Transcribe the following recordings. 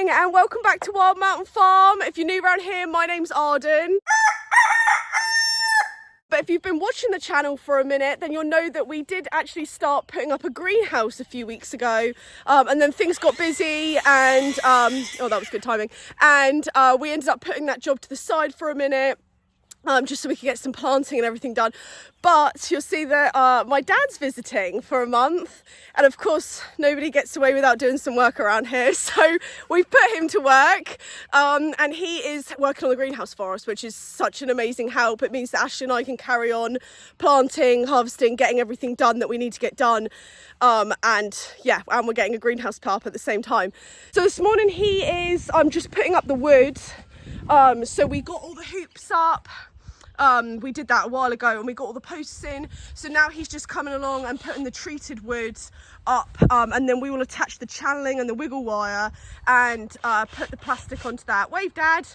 morning and welcome back to Wild Mountain Farm. If you're new around here, my name's Arden. But if you've been watching the channel for a minute, then you'll know that we did actually start putting up a greenhouse a few weeks ago. And then things got busy and, oh, that was good timing. And we ended up putting that job to the side for a minute. Just so we could get some planting and everything done. But you'll see that my dad's visiting for a month. And of course, nobody gets away without doing some work around here. So we've put him to work. And he is working on the greenhouse for us, which is such an amazing help. It means that Ashley and I can carry on planting, harvesting, getting everything done that we need to get done. And we're getting a greenhouse put up at the same time. So this morning I'm just putting up the wood. So we got all the hoops up. We did that a while ago and we got all the posts in. So now he's just coming along and putting the treated wood up, and then we will attach the channeling and the wiggle wire and put the plastic onto that. Wave, Dad.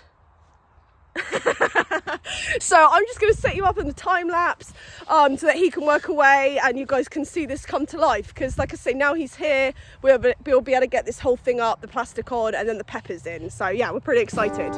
So I'm just going to set you up in the time lapse so that he can work away and you guys can see this come to life, because like I say, now he's here, we'll be able to get this whole thing up, the plastic on, and then the peppers in. So yeah, we're pretty excited.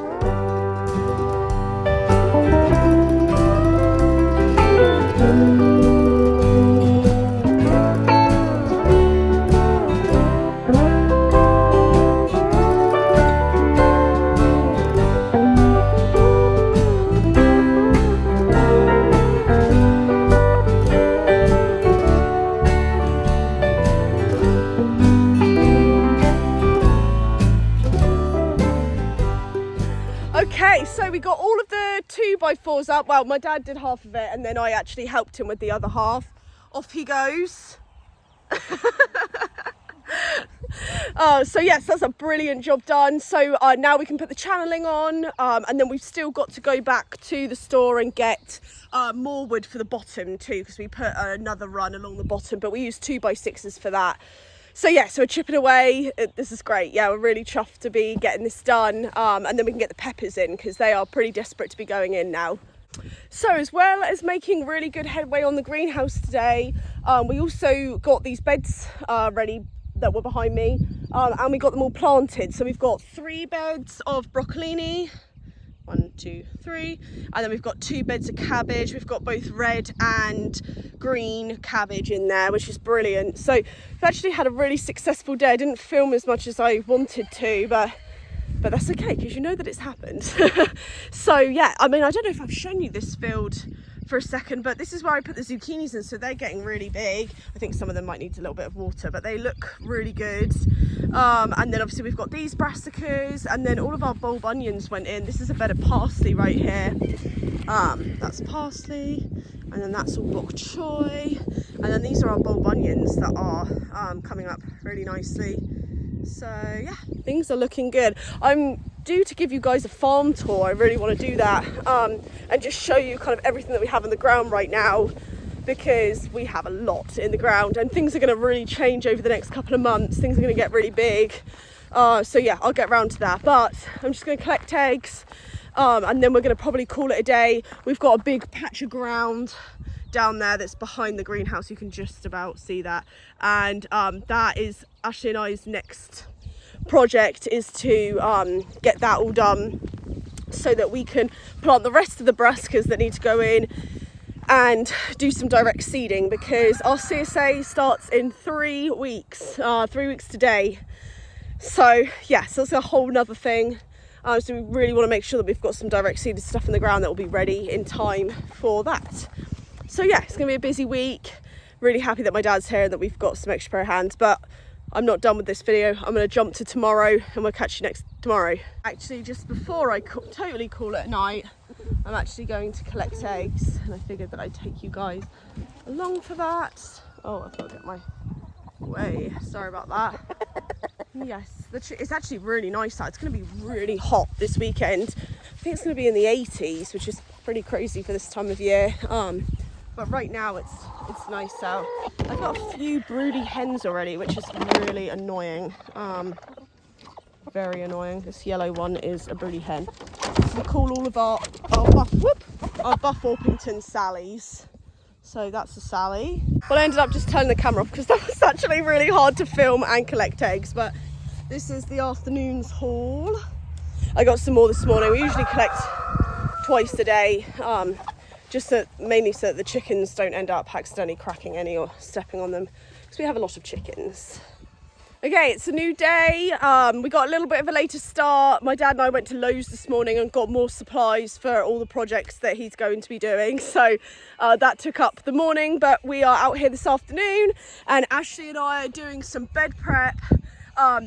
Okay, so we got all of the 2x4s up. Well, my dad did half of it and then I actually helped him with the other half. Off he goes. So yes, that's a brilliant job done. So now we can put the channeling on, and then we've still got to go back to the store and get more wood for the bottom too, because we put another run along the bottom, but we use 2x6s for that. So yeah, so we're chipping away. This is great. Yeah, we're really chuffed to be getting this done. And then we can get the peppers in because they are pretty desperate to be going in now. So as well as making really good headway on the greenhouse today, we also got these beds ready that were behind me, and we got them all planted. So we've got 3 beds of broccolini. 1, 2, 3, and then we've got 2 beds of cabbage. We've got both red and green cabbage in there, which is brilliant. So we've actually had a really successful day. I didn't film as much as I wanted to, but that's okay because you know that it's happened. So yeah, I mean, I don't know if I've shown you this field for a second, but this is where I put the zucchinis in, so they're getting really big. I think some of them might need a little bit of water, but they look really good. And then obviously we've got these brassicas, and then all of our bulb onions went in. This is a bed of parsley right here. That's parsley, and then that's all bok choy, and then these are our bulb onions that are coming up really nicely. So yeah, things are looking good. I'm due to give you guys a farm tour. I really want to do that, and just show you kind of everything that we have in the ground right now, because we have a lot in the ground and things are going to really change over the next couple of months. Things are going to get really big. So yeah, I'll get around to that, but I'm just going to collect eggs, and then we're going to probably call it a day. We've got a big patch of ground down there that's behind the greenhouse. You can just about see that, and that is Ashley and I's next project, is to get that all done so that we can plant the rest of the brassicas that need to go in and do some direct seeding, because our CSA starts in 3 weeks, 3 weeks today. So yeah, so that's a whole nother thing. So we really want to make sure that we've got some direct seeded stuff in the ground that will be ready in time for that. So yeah, it's going to be a busy week. Really happy that my dad's here and that we've got some extra pair of hands, but I'm not done with this video. I'm going to jump to tomorrow and we'll catch you next tomorrow. Actually, just before I totally call it a night, I'm actually going to collect eggs, and I figured that I'd take you guys along for that. Oh, I've got to get my way. Sorry about that. Yes, it's actually really nice out. It's going to be really hot this weekend. I think it's going to be in the 80s, which is pretty crazy for this time of year. But right now it's nice out. I've got a few broody hens already, which is really annoying. Very annoying. This yellow one is a broody hen. We call all of our Buff Orpington Sallies. So that's a Sally. Well, I ended up just turning the camera off because that was actually really hard to film and collect eggs. But This is the afternoon's haul. I got some more this morning. We usually collect twice a day, mainly so that the chickens don't end up accidentally cracking any or stepping on them, because we have a lot of chickens. Okay, it's a new day. We got a little bit of a later start. My dad and I went to Lowe's this morning and got more supplies for all the projects that he's going to be doing. So that took up the morning, but we are out here this afternoon, and Ashley and I are doing some bed prep.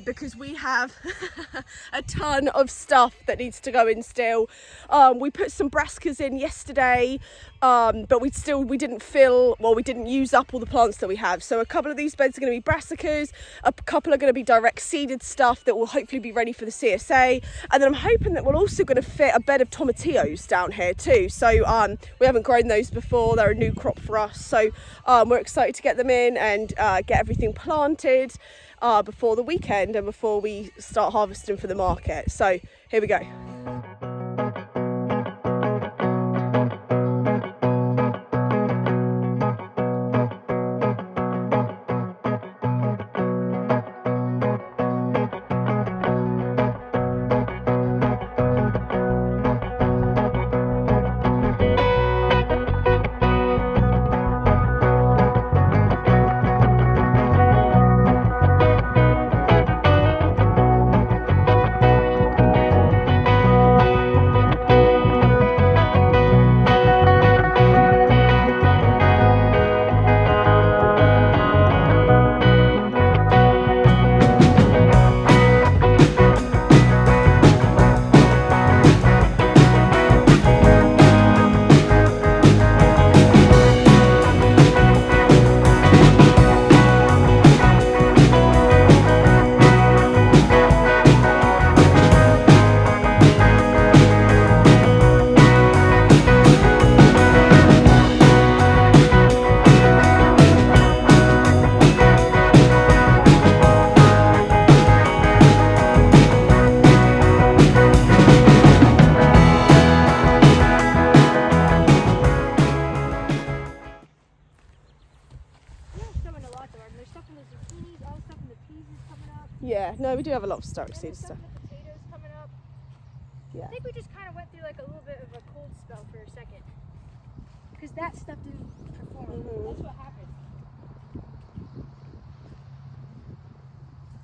Because we have a ton of stuff that needs to go in still. We put some brassicas in yesterday, but we didn't use up all the plants that we have. So a couple of these beds are going to be brassicas, a couple are going to be direct seeded stuff that will hopefully be ready for the CSA, and then I'm hoping that we're also going to fit a bed of tomatillos down here too. So we haven't grown those before, they're a new crop for us. So we're excited to get them in and get everything planted before the weekend and before we start harvesting for the market. So here we go. Yeah, no, we do have a lot of direct seed stuff. Potatoes coming up. Yeah. I think we just kind of went through like a little bit of a cold spell for a second, because that stuff didn't perform. Mm-hmm. That's what happened.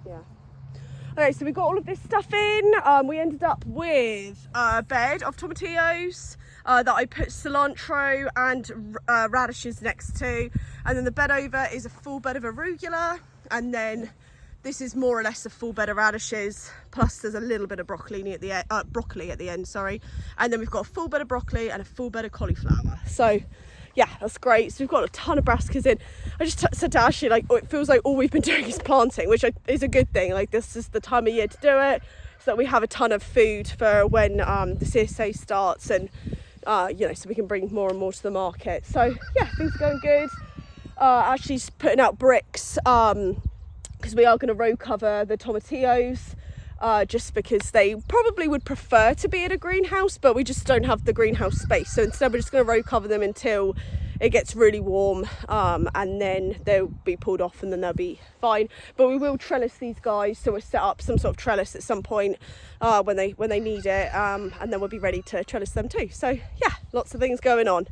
Yeah. Okay, so we got all of this stuff in. We ended up with a bed of tomatillos that I put cilantro and radishes next to, and then the bed over is a full bed of arugula, and then this is more or less a full bed of radishes, plus there's a little bit of broccoli at the end, sorry. And then we've got a full bed of broccoli and a full bed of cauliflower. So yeah, that's great. So we've got a ton of brassicas in. I just said to Ashley, like, it feels like all we've been doing is planting, which is a good thing. Like, this is the time of year to do it, so that we have a ton of food for when the CSA starts, and so we can bring more and more to the market. So yeah, things are going good. Ashley's putting out bricks, because we are going to row cover the tomatillos, just because they probably would prefer to be in a greenhouse, but we just don't have the greenhouse space. So instead we're just going to row cover them until it gets really warm, and then they'll be pulled off and then they'll be fine. But we will trellis these guys, so we'll set up some sort of trellis at some point when they need it, and then we'll be ready to trellis them too. So yeah, lots of things going on.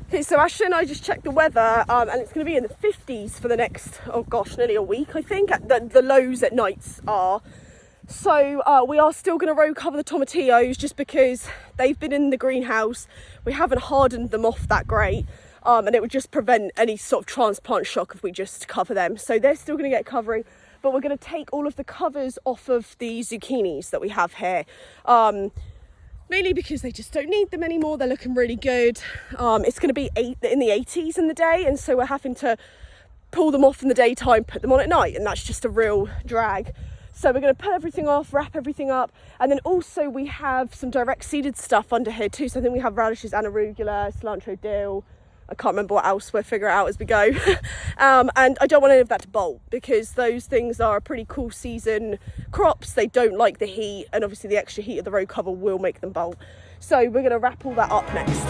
Okay, so Ashley and I just checked the weather, and it's going to be in the 50s for the next, nearly a week, I think. The lows at nights are. So we are still going to row cover the tomatillos, just because they've been in the greenhouse. We haven't hardened them off that great, and it would just prevent any sort of transplant shock if we just cover them. So they're still going to get covering, but we're going to take all of the covers off of the zucchinis that we have here. Mainly because they just don't need them anymore. They're looking really good. It's going to be in the 80s in the day, and so we're having to pull them off in the daytime, put them on at night, and that's just a real drag. So we're going to put everything off, wrap everything up, and then also we have some direct seeded stuff under here too. So I think we have radishes and arugula, cilantro, dill. I can't remember what else, we'll figure it out as we go. And I don't want any of that to bolt, because those things are pretty cool season crops. They don't like the heat, and obviously the extra heat of the row cover will make them bolt. So we're going to wrap all that up next.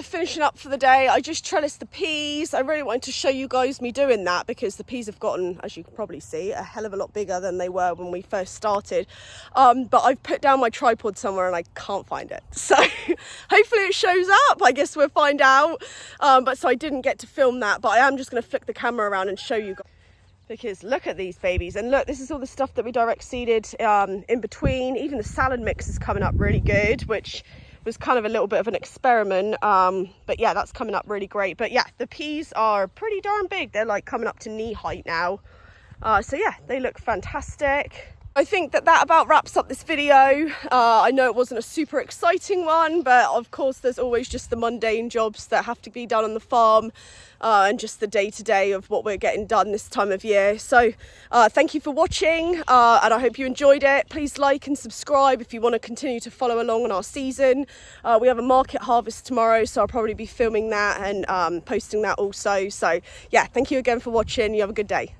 finishing up for the day. I just trellised the peas. I really wanted to show you guys me doing that because the peas have gotten, as you can probably see, a hell of a lot bigger than they were when we first started. But I've put down my tripod somewhere and I can't find it. So hopefully it shows up. I guess we'll find out. But so I didn't get to film that, but I am just going to flick the camera around and show you guys. Because look at these babies, and look, this is all the stuff that we direct seeded in between. Even the salad mix is coming up really good, which was kind of a little bit of an experiment, but yeah, that's coming up really great. But yeah, the peas are pretty darn big. They're like coming up to knee height now. So yeah, they look fantastic. I think that about wraps up this video. I know it wasn't a super exciting one, but of course there's always just the mundane jobs that have to be done on the farm, and just the day-to-day of what we're getting done this time of year. So thank you for watching, and I hope you enjoyed it. Please like and subscribe if you want to continue to follow along on our season. We have a market harvest tomorrow, so I'll probably be filming that and posting that also. So yeah, thank you again for watching. You have a good day.